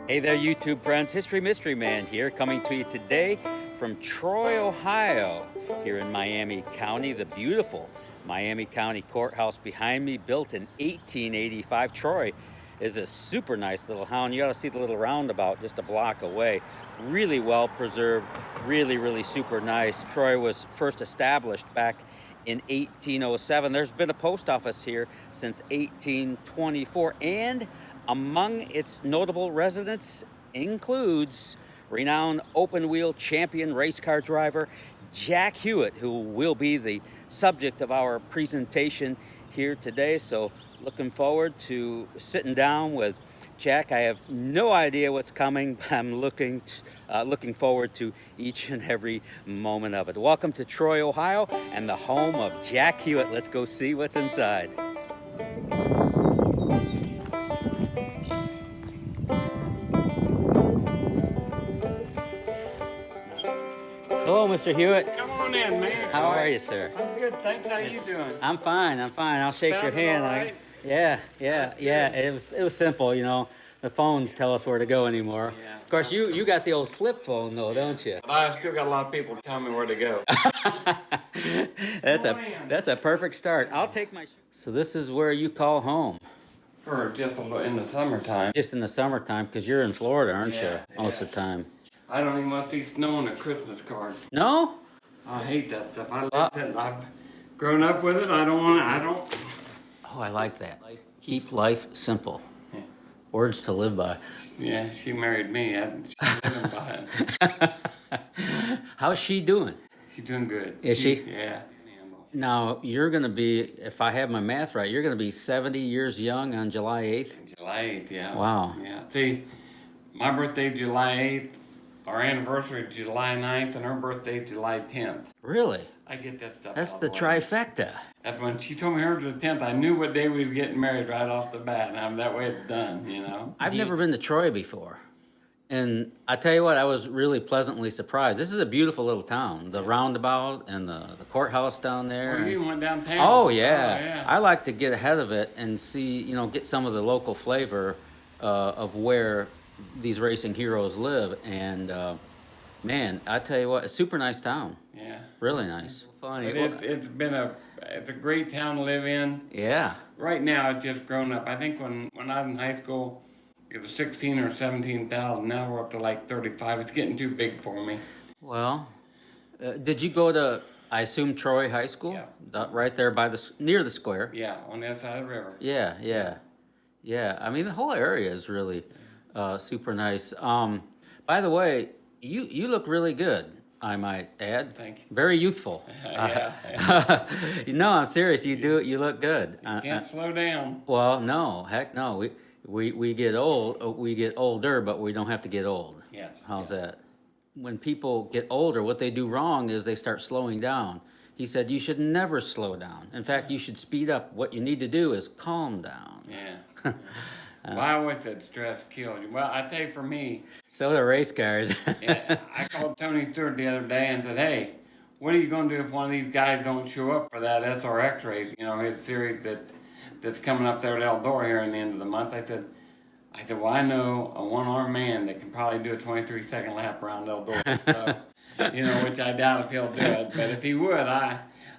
Hey there, YouTube friends. History Mystery Man here, coming to you today from Troy, Ohio, here in Miami County. The beautiful Miami County Courthouse behind me, built in 1885. Troy is a super nice little town. You ought to see the little roundabout just a block away. Really well preserved, really super nice. Troy was first established back in 1807. There's been a post office here since 1824, and among its notable residents includes renowned open-wheel champion race car driver Jack Hewitt, who will be the subject of our presentation here today. So looking forward to sitting down with Jack. I have no idea what's coming, but I'm looking forward to each and every moment of it. Welcome to Troy, Ohio, and the home of Jack Hewitt. Let's go see what's inside. Hello, Mr. Hewitt. Come on in, man. How are you, sir? I'm good, thanks. How you doing? I'm fine. I'll shake your Sounding hand. all right? Yeah. That's It was simple, you know. The phones tell us where to go anymore. Yeah. Of course, you got the old flip phone though, don't you? But I still got a lot of people tell me where to go. That's a perfect start. I'll take my. So this is where you call home, For just a little in the summertime. just in the summertime, because you're in Florida, aren't you? Yeah, Most yeah. of the time. I don't even want to see snow on a Christmas card. No? I hate that stuff. I've grown up with it. I don't. Oh, I like that. Keep life simple. Yeah. Words to live by. Yeah, she married me. She's living by it. How's she doing? She's doing good. Is she? Yeah. Now, you're going to be, if I have my math right, you're going to be 70 years young on July 8th? July 8th, yeah. Wow. Yeah. See, my birthday's July 8th. Our anniversary is July 9th, and her birthday's July 10th. Really? I get that stuff. That's out the of way. trifecta. That's when she told me hers was the 10th. I knew what day we was getting married right off the bat, and that way it's done, you know. I've never been to Troy before. And I tell you what, I was really pleasantly surprised. This is a beautiful little town. The roundabout and the courthouse down there. Well, you went downtown. Oh, yeah. Oh, yeah. I like to get ahead of it and see, you know, get some of the local flavor of where these racing heroes live. And, man, I tell you what, a super nice town. Yeah. Really nice. Funny. But it's a great town to live in. Yeah. Right now, it's just grown up. I think when I was in high school, it was 16 or 17,000. Now we're up to like 35. It's getting too big for me. Well, did you go to, I assume, Troy High School? Yeah. Right there by near the square. Yeah, on that side of the river. Yeah. I mean, the whole area is really super nice. By the way, you look really good, I might add. Thank you. Very youthful. Yeah. No, I'm serious. You look good. Can't slow down. Well, no, heck no. We get old. We get older, but we don't have to get old. Yes. How's that? When people get older, what they do wrong is they start slowing down. He said you should never slow down. In fact, you should speed up. What you need to do is calm down. Yeah. Well, I always said stress kills you. Well, I tell you, for me, So the race cars. yeah, I called Tony Stewart the other day and said, hey, what are you going to do if one of these guys don't show up for that SRX race, you know, his series that's coming up there at Eldora here in the end of the month? I said, well, I know a one-armed man that can probably do a 23-second lap around Eldora. So, you know, which I doubt if he'll do it. But if he would,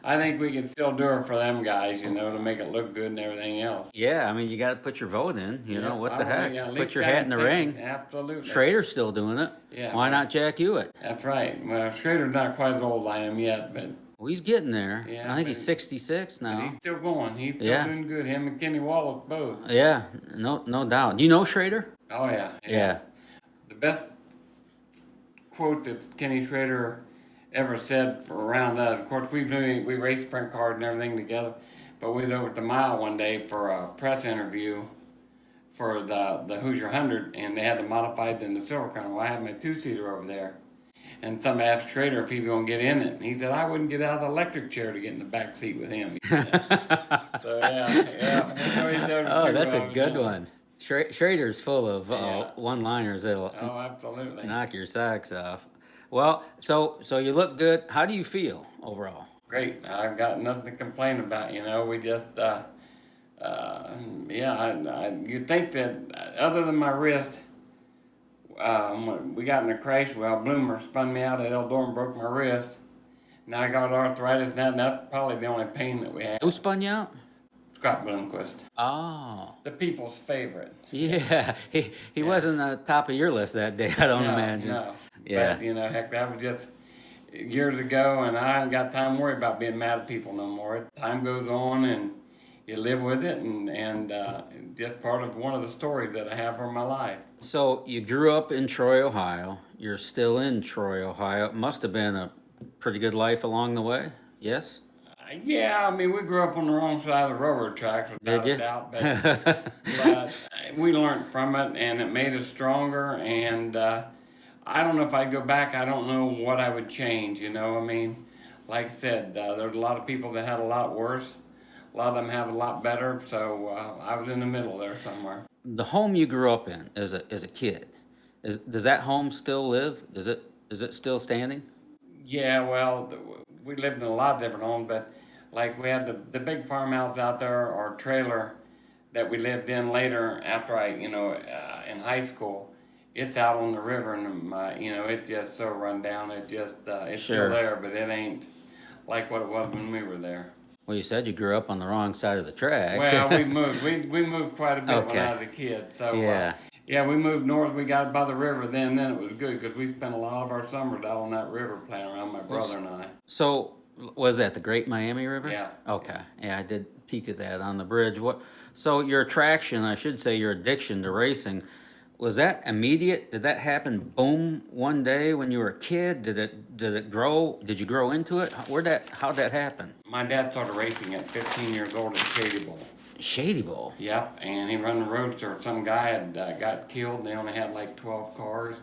I think we can still do it for them guys, you know, to make it look good and everything else. Yeah, I mean, you got to put your vote in. You know, what the heck? Yeah, at Put least your gotta hat in the take ring. it. Absolutely. Schrader's still doing it. Yeah. Why not Jack Hewitt? That's right. Well, Schrader's not quite as old as I am yet, but Well, he's getting there. Yeah, I think but- he's 66 now. he's still going. He's still Yeah. doing good. Him and Kenny Wallace both. Yeah, no doubt. Do you know Schrader? Oh, yeah. Yeah. The best quote that Kenny Schrader ever said for around us, of course, we raced sprint cars and everything together, but we was over at the mile one day for a press interview for the Hoosier 100, and they had the modified and the Silver Crown. Well, I had my two-seater over there. And somebody asked Schrader if he's going to get in it. And he said, I wouldn't get out of the electric chair to get in the back seat with him. So, yeah. Oh, that's a good one. Schrader's full of Yeah. one-liners that'll Oh, absolutely. knock your socks off. Well, so you look good. How do you feel overall? Great. I've got nothing to complain about. You know, we just, you'd think that other than my wrist, we got in a crash. Well, Bloomer spun me out at Eldora and broke my wrist. Now I got arthritis, and that's probably the only pain that we have. Who spun you out? Scott Bloomquist, Oh, the people's favorite. yeah. He Yeah. wasn't on the top of your list that day, I don't No, imagine. No. Yeah. But, heck, that was just years ago, and I haven't got time to worry about being mad at people no more. Time goes on, and you live with it, and just part of one of the stories that I have for my life. So you grew up in Troy, Ohio. You're still in Troy, Ohio. It must have been a pretty good life along the way. Yes? Yeah, I mean, we grew up on the wrong side of the railroad tracks, without Did a you? doubt, but we learned from it, and it made us stronger, and I don't know if I'd go back. I don't know what I would change, I mean, like I said, there's a lot of people that had a lot worse. A lot of them have a lot better, so I was in the middle there somewhere. The home you grew up in as a kid, does that home still live? Is it still standing? Yeah, well, we lived in a lot of different homes, but like we had the big farmhouse out there, or trailer that we lived in later after in high school. It's out on the river, and it's just so run down. It's Sure. still there, but it ain't like what it was when we were there. Well, you said you grew up on the wrong side of the tracks. Well, we moved. We moved quite a bit when Okay. I was a kid. So Yeah. yeah, we moved north. We got by the river then. Then it was good because we spent a lot of our summers out on that river playing around. My brother and I. So, was that the Great Miami River? Yeah. Okay. Yeah, I did peek at that on the bridge. So your attraction, I should say, your addiction to racing, was that immediate? Did that happen, boom, one day when you were a kid? Did it grow? Did you grow into it? How'd that happen? My dad started racing at 15 years old at Shady Bowl. Shady Bowl. Yep, and he run the roadster. Some guy had got killed. They only had like 12 cars,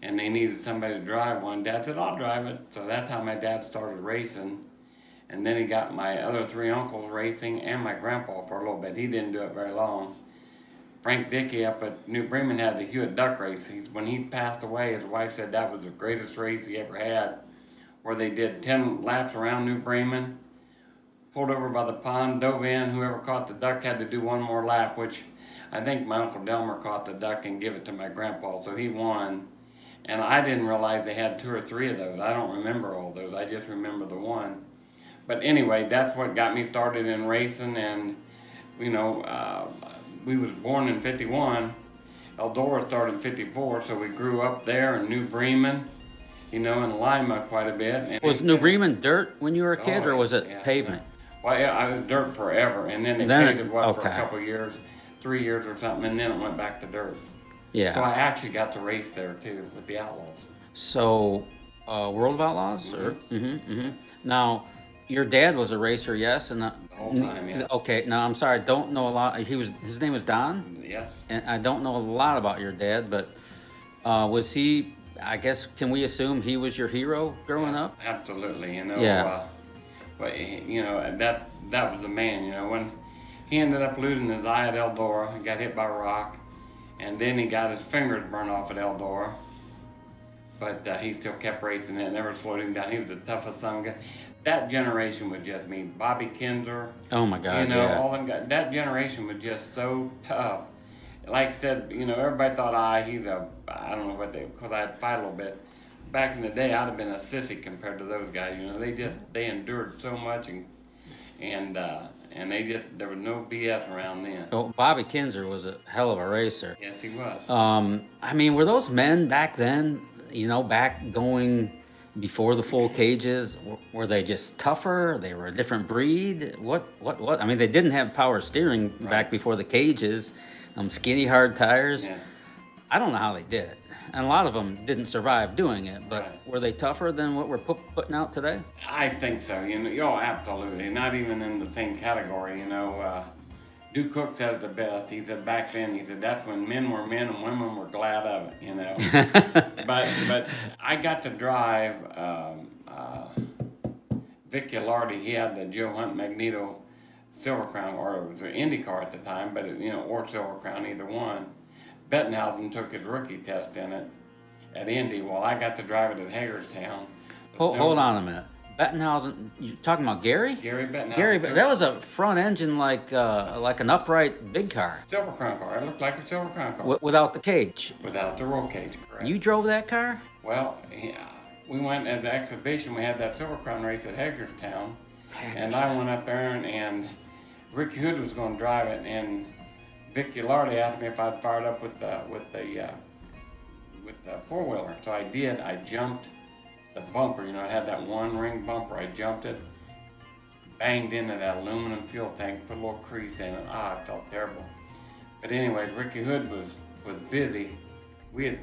and they needed somebody to drive one. Dad said, "I'll drive it." So that's how my dad started racing. And then he got my other three uncles racing and my grandpa for a little bit. He didn't do it very long. Frank Dickey up at New Bremen had the Hewitt duck race. When he passed away, his wife said that was the greatest race he ever had, where they did 10 laps around New Bremen, pulled over by the pond, dove in. Whoever caught the duck had to do one more lap, which I think my Uncle Delmer caught the duck and gave it to my grandpa, so he won. And I didn't realize they had 2 or 3 of those. I don't remember all those. I just remember the one. But anyway, that's what got me started in racing, and we was born in 51. Eldora started in 54, so we grew up there in New Bremen, in Lima quite a bit. And Was New Bremen dirt when you were a kid, or was it yeah, pavement? Well, yeah, I was dirt forever, and then they Then paved it for a okay. couple of years, 3 years or something, and then it went back to dirt. Yeah. So I actually got to race there too with the Outlaws. So, World of Outlaws? Or? Now, your dad was a racer, yes? And The whole time, yeah. Okay, now I'm sorry, I don't know a lot. His name was Don? Yes. And I don't know a lot about your dad, but was he, I guess, can we assume he was your hero growing up? Absolutely, Yeah. But that was the man. When he ended up losing his eye at Eldora, he got hit by a rock, and then he got his fingers burned off at Eldora. But he still kept racing it, never slowed him down. He was the toughest son. That generation was just me. Bobby Kinzer. Oh my God, yeah. All them guys. That generation was just so tough. Like I said, everybody thought, I don't know what because I'd fight a little bit. Back in the day, I'd have been a sissy compared to those guys. They endured so much, and there was no BS around then. Well, Bobby Kinzer was a hell of a racer. Yes, he was. I mean, were those men back then, back going before the full cages, were they just tougher? They were a different breed? What? I mean, they didn't have power steering back before the cages, skinny hard tires. Yeah. I don't know how they did it. And a lot of them didn't survive doing it, but Right. were they tougher than what we're putting out today? I think so. Absolutely. Not even in the same category. Duke Cook said it the best. He said back then, that's when men were men and women were glad of it. But I got to drive Vic Gilardi. He had the Joe Hunt Magneto Silver Crown, or it was an Indy car at the time, but or Silver Crown, either one. Bettenhausen took his rookie test in it at Indy. Well, I got to drive it at Hagerstown. Hold on a minute. Bettenhausen, you talking about Gary? Gary Bettenhausen. Gary, that was a front engine like an upright big car. Silver Crown car. It looked like a Silver Crown car. Without the cage. Without the roll cage, correct. You drove that car? Well, yeah, we went at the exhibition. We had that Silver Crown race at Hagerstown. And I went up there and Ricky Hood was going to drive it, and Vicky Lardy asked me if I'd fired up with the four-wheeler. So I did. I jumped the bumper. You know, it had that one ring bumper. I jumped it, banged into that aluminum fuel tank, put a little crease in it. I felt terrible. But anyways, Ricky Hood was busy. We had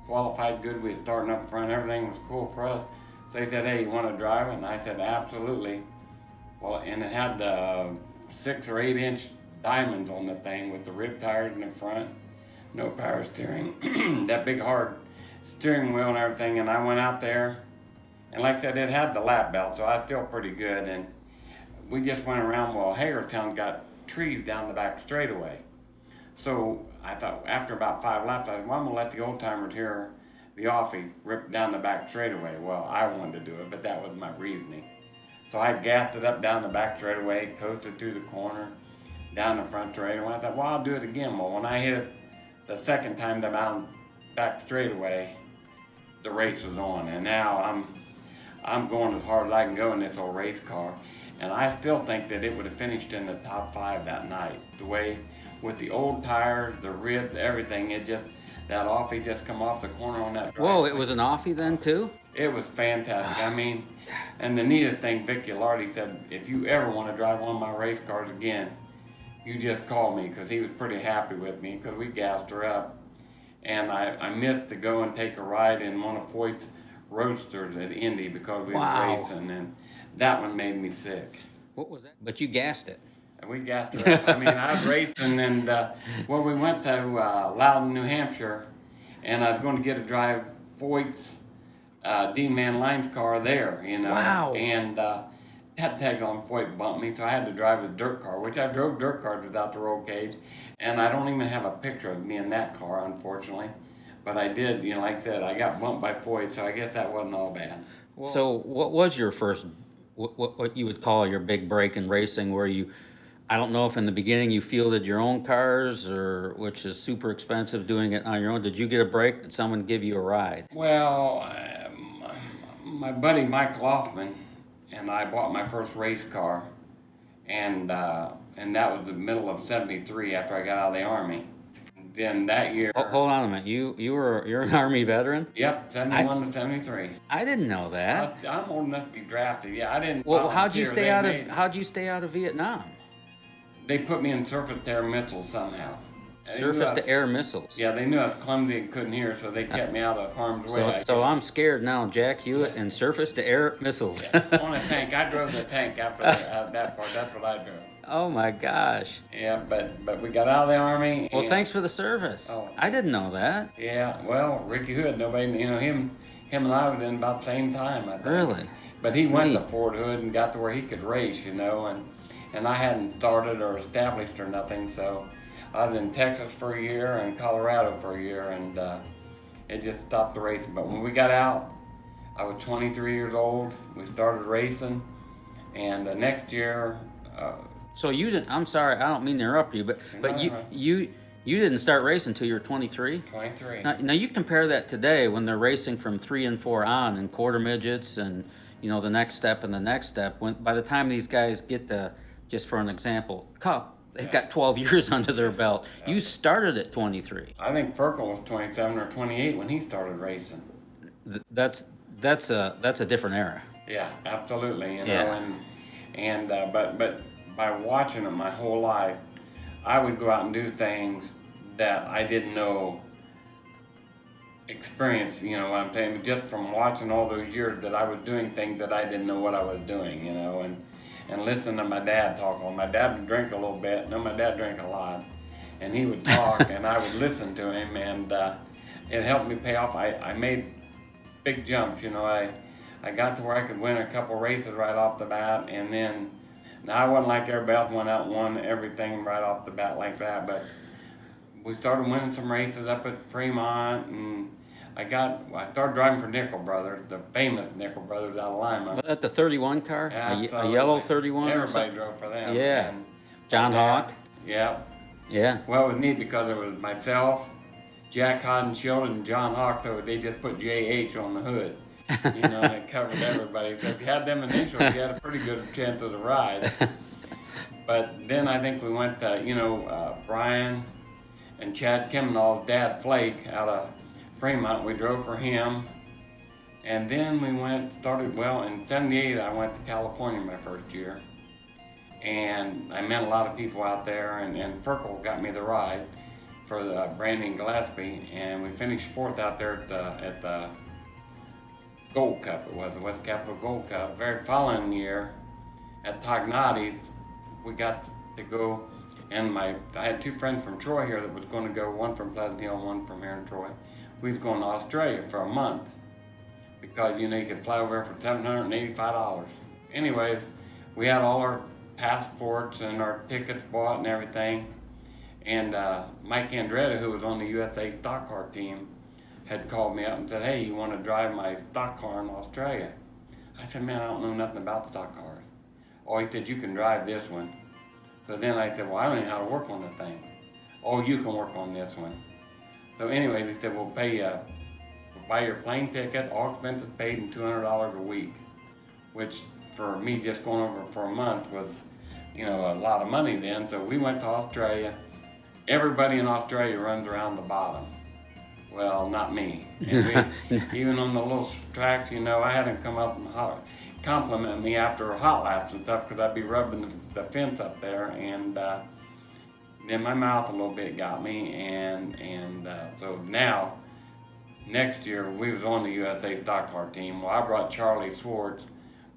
qualified good. We was starting up front. Everything was cool for us. So they said, "Hey, you want to drive it?" And I said, "Absolutely." Well, and it had the 6 or 8 inch diamonds on the thing with the rib tires in the front, no power steering, that big hard steering wheel and everything. And I went out there, and like I said, it had the lap belt, so I was still pretty good. And we just went around. Well, Hagerstown got trees down the back straightaway. So I thought after about 5 laps, I said, well, I'm gonna let the old timers here, the offie, rip down the back straightaway. Well, I wanted to do it, but that was my reasoning. So I gassed it up down the back straightaway, coasted through the corner, down the front straightaway. I thought, well, I'll do it again. Well, when I hit it the second time down back straightaway, the race was on. And now I'm going as hard as I can go in this old race car. And I still think that it would have finished in the top 5 that night. The way, with the old tires, the ribs, everything, that offie just come off the corner on that drive. Whoa, it was an offie then too? It was fantastic. I mean, and the neatest thing, Vicky Lardy said, if you ever want to drive one of my race cars again, you just call me, because he was pretty happy with me, because we gassed her up. And I missed to go and take a ride in one of Foyt's Roadsters at Indy because we were racing, and that one made me sick. What was that? But you gassed it. And we gassed her up. I mean, I was racing, and well, we went to Loudon, New Hampshire, and I was going to get to drive Foyt's Dean Van Line's car there, you know. Wow. And that daggone Foyt bumped me, so I had to drive a dirt car, which I drove dirt cars without the roll cage, and I don't even have a picture of me in that car, unfortunately. But I did, you know, like I said, I got bumped by Foyt, so I guess that wasn't all bad. Well, so what was your first, what you would call your big break in racing, where you, I don't know if in the beginning you fielded your own cars, or which is super expensive doing it on your own. Did you get a break? Did someone give you a ride? Well, my buddy Michael Hoffman and I bought my first race car, and that was the middle of '73 after I got out of the Army. Then that year. Hold on a minute. You're an Army veteran? Yep, 71 to 73. I didn't know that. I'm old enough to be drafted. Yeah, I didn't. Well, how'd you stay out of Vietnam? They put me in surface to air missiles somehow. Surface to air missiles. Yeah, they knew I was clumsy and couldn't hear, so they kept me out of harm's way. So I'm scared now, Jack Hewitt, and surface to air missiles. On a tank. I drove the tank after that part. That's what I drove. Oh my gosh. Yeah, but we got out of the Army. Well, thanks for the service. Oh. I didn't know that. Yeah, well, Ricky Hood, nobody, you know, him and I was in about the same time, I think. Really? But he went to Fort Hood and got to where he could race, you know, and I hadn't started or established or nothing, so I was in Texas for a year and Colorado for a year, and it just stopped the racing. But when we got out, I was 23 years old. We started racing, and the next year. So you didn't. I'm sorry, I don't mean to interrupt you, but you didn't start racing until you were 23. 23. Now you compare that today when they're racing from 3 and 4 on and quarter midgets and the next step and the next step. When by the time these guys get the, just for an example, Cup, they've got 12 years under their belt. Yeah. You started at 23. I think Ferkel was 27 or 28 when he started racing. That's a different era. Yeah, absolutely. You know, but by watching them my whole life, I would go out and do things that I didn't know experience, you know what I'm saying, just from watching all those years that I was doing things that I didn't know what I was doing, you know, and listening to my dad talk. Well, my dad would drink a little bit. No, my dad drank a lot. And he would talk, and I would listen to him, and it helped me pay off. I made big jumps, you know. I got to where I could win a couple races right off the bat, and then, now I wasn't like everybody else went out and won everything right off the bat like that, but we started winning some races up at Fremont, and I started driving for Nickel Brothers, the famous Nickel Brothers out of Lima. At the 31 car? A yellow 31 or Everybody something? drove for them. Yeah. And John my dad- Hawk? Yeah. Yeah. Well, it was neat because it was myself, Jack Hodenshield, and John Hawk. Though they just put JH on the hood, you know, and it covered everybody. So if you had them initials, you had a pretty good chance of the ride. But then I think we went to, Brian and Chad Kimnall's dad, Flake, out of Fremont. We drove for him. And then we in '78 I went to California my first year. And I met a lot of people out there, and Perkle got me the ride for the Brandon Gillespie, and we finished fourth out there at the Gold Cup. It was the West Capitol Gold Cup. Very following year at Tognotti's, we got to go, and I had two friends from Troy here that was going to go, one from Pleasant Hill, one from here in Troy. We was going to Australia for a month because you could fly over for $785. Anyways, we had all our passports and our tickets bought and everything. And Mike Andretta, who was on the USA stock car team, had called me up and said, "Hey, you want to drive my stock car in Australia?" I said, "Man, I don't know nothing about stock cars." Oh, he said, "You can drive this one." So then I said, "Well, I don't know how to work on the thing." "Oh, you can work on this one." So anyways, he said, "We'll pay you, we'll buy your plane ticket, all expenses paid, and $200 a week," which for me just going over for a month was, a lot of money then. So we went to Australia. Everybody in Australia runs around the bottom. Well, not me. And even on the little tracks, I had them come up and compliment me after hot laps and stuff because I'd be rubbing the fence up there, and then my mouth a little bit got me, and so now next year we was on the USA stock car team. Well, I brought Charlie Swartz,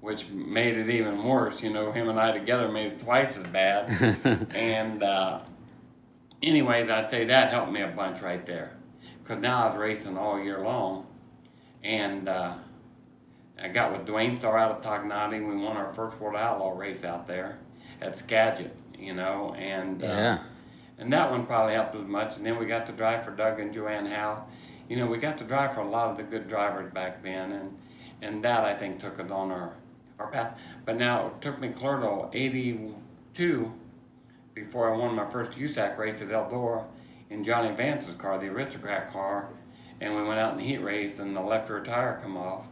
which made it even worse. Him and I together made it twice as bad. And anyways, I'd say that helped me a bunch right there. Because now I was racing all year long. And I got with Dwayne Starr out of Tognotti. We won our first World Outlaw race out there at Skagit, and and that one probably helped as much. And then we got to drive for Doug and Joanne Howe. We got to drive for a lot of the good drivers back then, and that I think took us on our path. But now it took me clear to '82 before I won my first USAC race at Eldora in Johnny Vance's car, the Aristocrat car, and we went out in the heat race, and the left rear tire come off,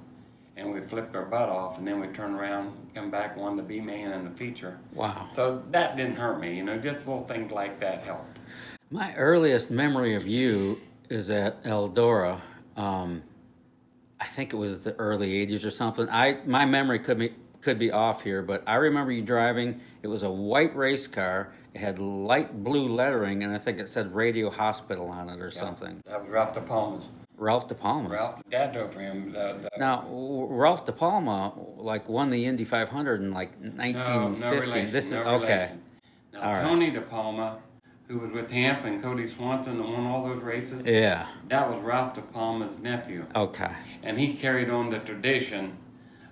and we flipped our butt off, and then we turned around, come back, won the B-main and the feature. Wow. So that didn't hurt me, just little things like that helped. My earliest memory of you is at Eldora. I think it was the early '80s or something. My memory could be off here, but I remember you driving. It was a white race car. It had light blue lettering, and I think it said Radio Hospital on it or something. That was Ralph De Palma's. Ralph De Palma's. Ralph, Dad drove for him. Now, Ralph De Palma won the Indy 500 in 1950. No relation, This is no okay. relation. Now, All right. Tony De Palma, who was with Hamp and Cody Swanson that won all those races, Yeah. that was Ralph De Palma's nephew. Okay. And he carried on the tradition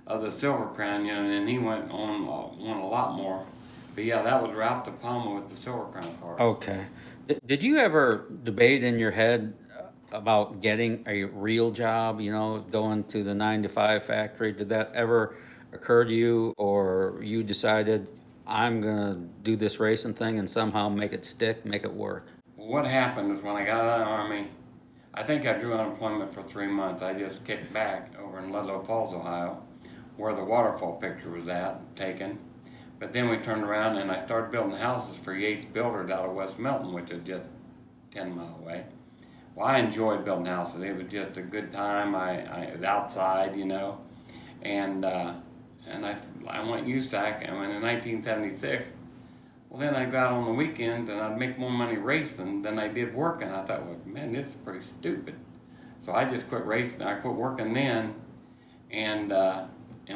of the Silver Crown, and he won a lot more. But yeah, that was Ralph De Palma with the Silver Crown car. Okay. Did you ever debate in your head about getting a real job, going to the 9-to-5 factory? Did that ever occur to you, or you decided, I'm going to do this racing thing and somehow make it stick, make it work? What happened is when I got out of the Army, I think I drew unemployment for 3 months. I just kicked back over in Ludlow Falls, Ohio, where the waterfall picture was taken. But then we turned around and I started building houses for Yates Builders out of West Milton, which is just 10 miles away. Well, I enjoyed building houses. It was just a good time. I was outside, and I went USAC, and when in 1976, well, then I got on the weekend and I'd make more money racing than I did working. I thought, well, man, this is pretty stupid. So I just quit racing. I quit working then, and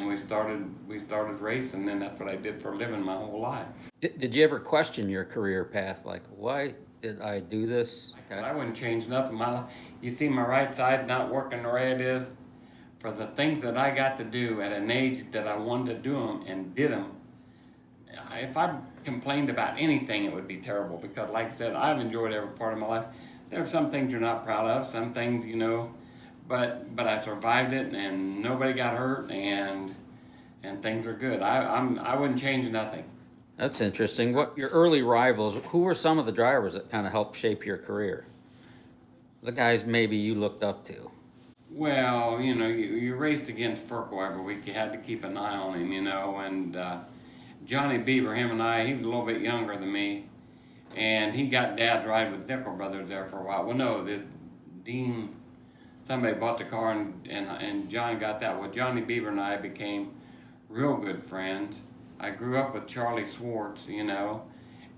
we started racing, and that's what I did for a living my whole life. Did you ever question your career path? Like, why did I do this? Okay. I wouldn't change nothing in my life. You see my right side not working the way it is? For the things that I got to do at an age that I wanted to do them and did them, if I complained about anything, it would be terrible, because like I said, I've enjoyed every part of my life. There are some things you're not proud of, some things, but I survived it, and nobody got hurt, and things are good. I wouldn't change nothing. That's interesting. What your early rivals? Who were some of the drivers that kind of helped shape your career? The guys maybe you looked up to. Well, you raced against Furkel every week. You had to keep an eye on him, and Johnny Beaver, him and I, he was a little bit younger than me, and he got Dad's ride with Nickel Brothers there for a while. Well, no, the Dean, somebody bought the car, and John got that. Well, Johnny Beaver and I became real good friends. I grew up with Charlie Swartz,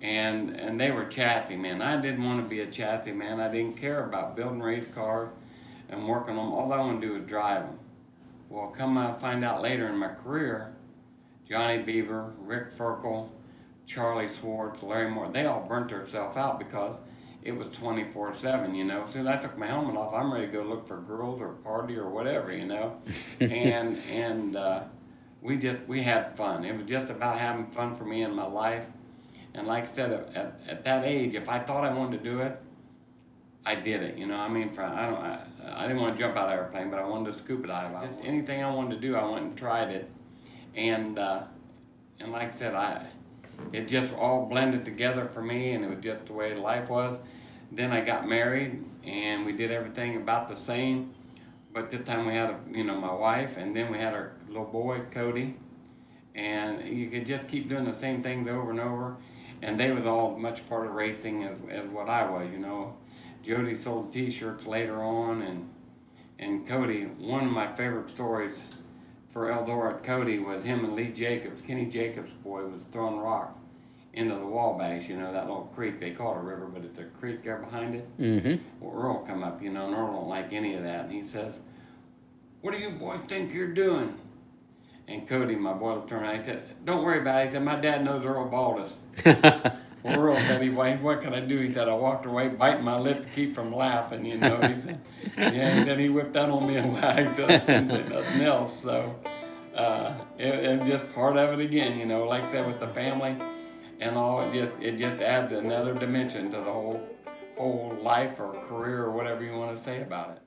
and they were chassis men. I didn't want to be a chassis man. I didn't care about building race cars and working on them. All I wanted to do was drive them. Well, come I find out later in my career, Johnny Beaver, Rick Ferkel, Charlie Swartz, Larry Moore, they all burnt themselves out because it was 24/7, As soon as I took my helmet off, I'm ready to go look for girls or party or whatever, and we had fun. It was just about having fun for me in my life. And like I said, at that age, if I thought I wanted to do it, I did it. I didn't want to jump out of an airplane, but I wanted to scuba dive. Just anything I wanted to do, I went and tried it. And like I said, it just all blended together for me, and it was just the way life was. Then I got married, and we did everything about the same. But this time we had, my wife, and then we had our little boy, Cody. And you could just keep doing the same things over and over. And they was all much part of racing as what I was, Jody sold T-shirts later on, and Cody, one of my favorite stories for Eldora at Cody was him and Lee Jacobs, Kenny Jacobs' boy, was throwing rock into the Wabash, that little creek. They call it a river, but it's a creek there behind it. Mm-hmm. Well, Earl come up, and Earl don't like any of that, and he says, "What do you boys think you're doing?" And Cody, my boy, turned around, he said, "Don't worry about it." He said, "My dad knows Earl bald us." Well, Earl said, "What can I do?" He said, "I walked away biting my lip to keep from laughing, He said, yeah, and then he whipped that on me and wagged and said nothing else. So it was just part of it again, like I said, with the family and all. It just adds another dimension to the whole life or career or whatever you want to say about it.